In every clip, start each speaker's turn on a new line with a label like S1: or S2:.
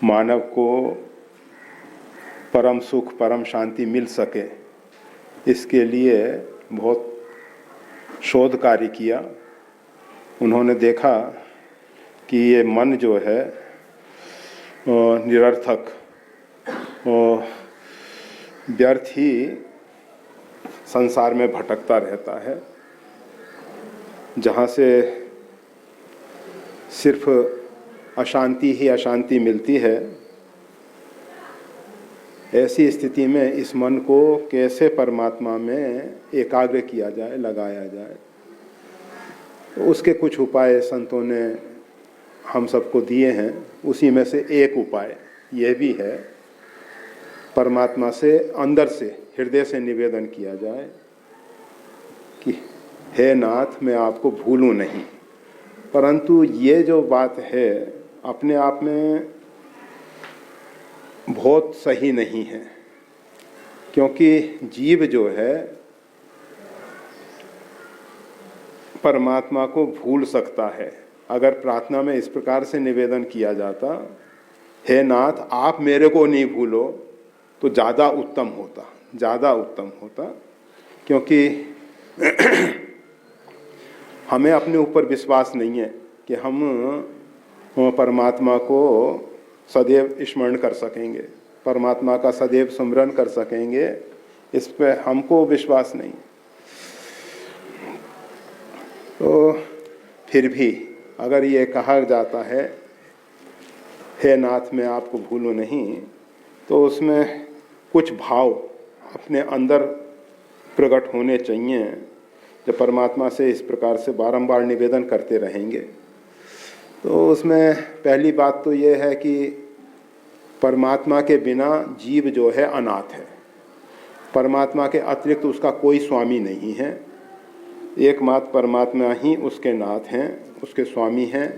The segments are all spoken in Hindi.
S1: मानव को परम सुख परम शांति मिल सके, इसके लिए बहुत शोध कार्य किया। उन्होंने देखा कि ये मन जो है निरर्थक और व्यर्थ ही संसार में भटकता रहता है, जहाँ से सिर्फ अशांति ही अशांति मिलती है। ऐसी स्थिति में इस मन को कैसे परमात्मा में एकाग्र किया जाए, लगाया जाए, तो उसके कुछ उपाय संतों ने हम सबको दिए हैं। उसी में से एक उपाय यह भी है, परमात्मा से अंदर से हृदय से निवेदन किया जाए कि हे नाथ, मैं आपको भूलूं नहीं। परंतु ये जो बात है अपने आप में बहुत सही नहीं है, क्योंकि जीव जो है परमात्मा को भूल सकता है। अगर प्रार्थना में इस प्रकार से निवेदन किया जाता, हे नाथ आप मेरे को नहीं भूलो, तो ज़्यादा उत्तम होता, ज़्यादा उत्तम होता। क्योंकि हमें अपने ऊपर विश्वास नहीं है कि हम परमात्मा को सदैव स्मरण कर सकेंगे, परमात्मा का सदैव स्मरण कर सकेंगे, इस पे हमको विश्वास नहीं। तो फिर भी अगर ये कहा जाता है हे नाथ मैं आपको भूलूं नहीं, तो उसमें कुछ भाव अपने अंदर प्रकट होने चाहिए। जब परमात्मा से इस प्रकार से बारंबार निवेदन करते रहेंगे, तो उसमें पहली बात तो ये है कि परमात्मा के बिना जीव जो है अनाथ है। परमात्मा के अतिरिक्त उसका कोई स्वामी नहीं है। एकमात्र परमात्मा ही उसके नाथ हैं, उसके स्वामी हैं।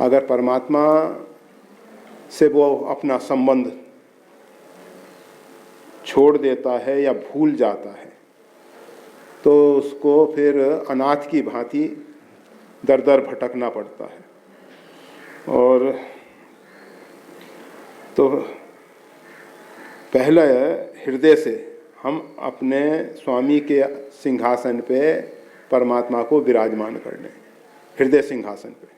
S1: अगर परमात्मा से वो अपना संबंध छोड़ देता है या भूल जाता है, तो उसको फिर अनाथ की भांति दर दर भटकना पड़ता है। और तो पहले हृदय से हम अपने स्वामी के सिंहासन पे परमात्मा को विराजमान कर लें, हृदय सिंहासन पे,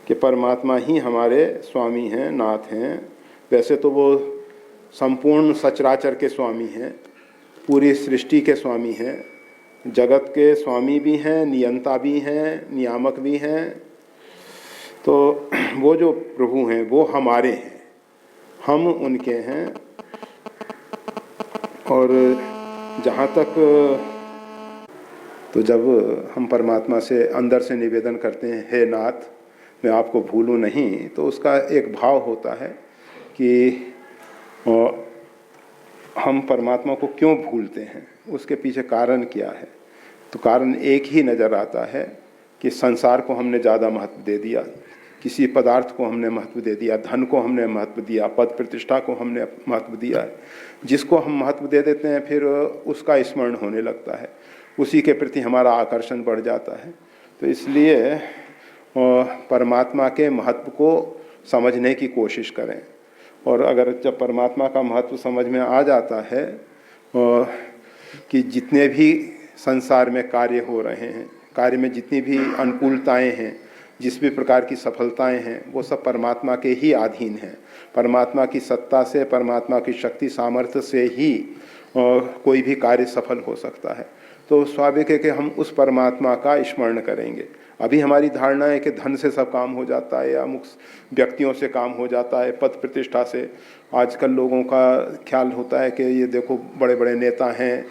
S1: कि परमात्मा ही हमारे स्वामी हैं, नाथ हैं। वैसे तो वो संपूर्ण सचराचर के स्वामी हैं, पूरी सृष्टि के स्वामी हैं, जगत के स्वामी भी हैं, नियंता भी हैं, नियामक भी हैं। तो वो जो प्रभु हैं वो हमारे हैं, हम उनके हैं। और जहाँ तक तो जब हम परमात्मा से अंदर से निवेदन करते हैं हे नाथ मैं आपको भूलूं नहीं, तो उसका एक भाव होता है कि हम परमात्मा को क्यों भूलते हैं, उसके पीछे कारण क्या है। तो कारण एक ही नज़र आता है कि संसार को हमने ज़्यादा महत्व दे दिया, किसी पदार्थ को हमने महत्व दे दिया, धन को हमने महत्व दिया, पद प्रतिष्ठा को हमने महत्व दिया है। जिसको हम महत्व दे देते हैं फिर उसका स्मरण होने लगता है, उसी के प्रति हमारा आकर्षण बढ़ जाता है। तो इसलिए परमात्मा के महत्व को समझने की कोशिश करें। और अगर जब परमात्मा का महत्व समझ में आ जाता है कि जितने भी संसार में कार्य हो रहे हैं, कार्य में जितनी भी अनुकूलताएं हैं, जिस भी प्रकार की सफलताएं हैं, वो सब परमात्मा के ही अधीन हैं। परमात्मा की सत्ता से, परमात्मा की शक्ति सामर्थ्य से ही कोई भी कार्य सफल हो सकता है। तो स्वाभाविक है कि हम उस परमात्मा का स्मरण करेंगे। अभी हमारी धारणा है कि धन से सब काम हो जाता है, या अमुक व्यक्तियों से काम हो जाता है, पद प्रतिष्ठा से। आजकल लोगों का ख्याल होता है कि ये देखो बड़े बड़े नेता हैं,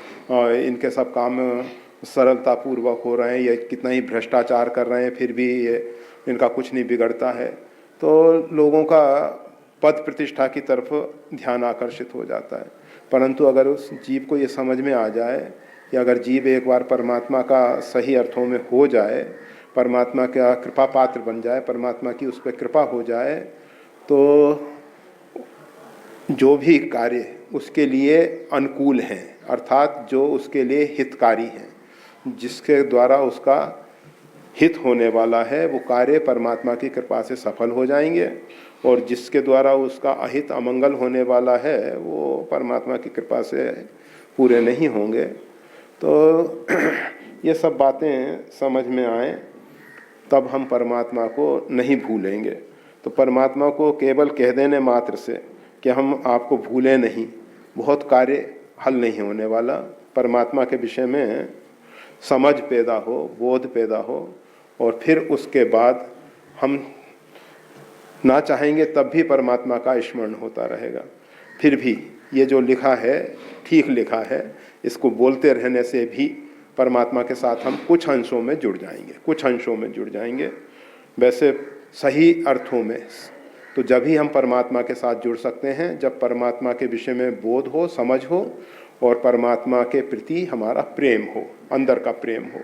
S1: इनके सब काम सरलतापूर्वक हो रहे हैं, ये कितना ही भ्रष्टाचार कर रहे हैं फिर भी ये इनका कुछ नहीं बिगड़ता है। तो लोगों का पद प्रतिष्ठा की तरफ ध्यान आकर्षित हो जाता है। परंतु अगर उस जीव को ये समझ में आ जाए कि अगर जीव एक बार परमात्मा का सही अर्थों में हो जाए, परमात्मा का कृपा पात्र बन जाए, परमात्मा की उस पर कृपा हो जाए, तो जो भी कार्य उसके लिए अनुकूल हैं, अर्थात जो उसके लिए हितकारी हैं, जिसके द्वारा उसका हित होने वाला है, वो कार्य परमात्मा की कृपा से सफल हो जाएंगे। और जिसके द्वारा उसका अहित अमंगल होने वाला है वो परमात्मा की कृपा से पूरे नहीं होंगे। तो ये सब बातें समझ में आए तब हम परमात्मा को नहीं भूलेंगे। तो परमात्मा को केवल कह देने मात्र से कि हम आपको भूले नहीं, बहुत कार्य हल नहीं होने वाला। परमात्मा के विषय में समझ पैदा हो, बोध पैदा हो, और फिर उसके बाद हम ना चाहेंगे तब भी परमात्मा का स्मरण होता रहेगा। फिर भी ये जो लिखा है ठीक लिखा है, इसको बोलते रहने से भी परमात्मा के साथ हम कुछ अंशों में जुड़ जाएंगे, कुछ अंशों में जुड़ जाएंगे। वैसे सही अर्थों में तो जब ही हम परमात्मा के साथ जुड़ सकते हैं जब परमात्मा के विषय में बोध हो, समझ हो, और परमात्मा के प्रति हमारा प्रेम हो, अंदर का प्रेम हो।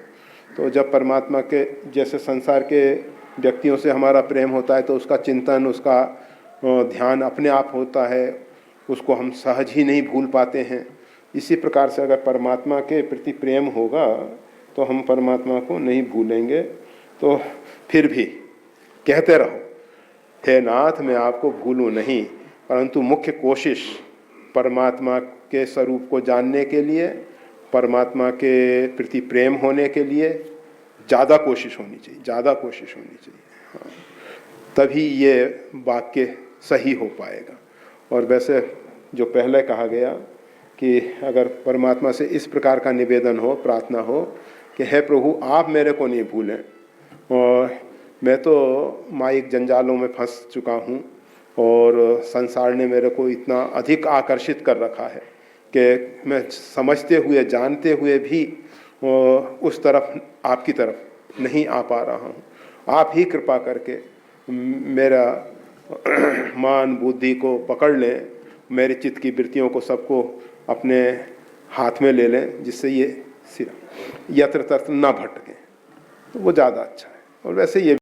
S1: तो जब परमात्मा के जैसे संसार के व्यक्तियों से हमारा प्रेम होता है तो उसका चिंतन, उसका ध्यान अपने आप होता है, उसको हम सहज ही नहीं भूल पाते हैं। इसी प्रकार से अगर परमात्मा के प्रति प्रेम होगा तो हम परमात्मा को नहीं भूलेंगे। तो फिर भी कहते रहो, हे नाथ मैं आपको भूलूं नहीं, परंतु मुख्य कोशिश परमात्मा के स्वरूप को जानने के लिए, परमात्मा के प्रति प्रेम होने के लिए ज़्यादा कोशिश होनी चाहिए, ज़्यादा कोशिश होनी चाहिए। हाँ, तभी ये वाक्य सही हो पाएगा। और वैसे जो पहले कहा गया कि अगर परमात्मा से इस प्रकार का निवेदन हो, प्रार्थना हो कि हे प्रभु आप मेरे को नहीं भूलें, और मैं तो माइक जंजालों में फंस चुका हूँ और संसार ने मेरे को इतना अधिक आकर्षित कर रखा है कि मैं समझते हुए, जानते हुए भी उस तरफ, आपकी तरफ नहीं आ पा रहा हूँ। आप ही कृपा करके मेरा मान बुद्धि को पकड़ लें, मेरे चित्त की वृत्तियों को सबको अपने हाथ में ले लें, जिससे ये सिरा यत्र तत्र ना भटकें, तो वो ज़्यादा अच्छा है। और वैसे ये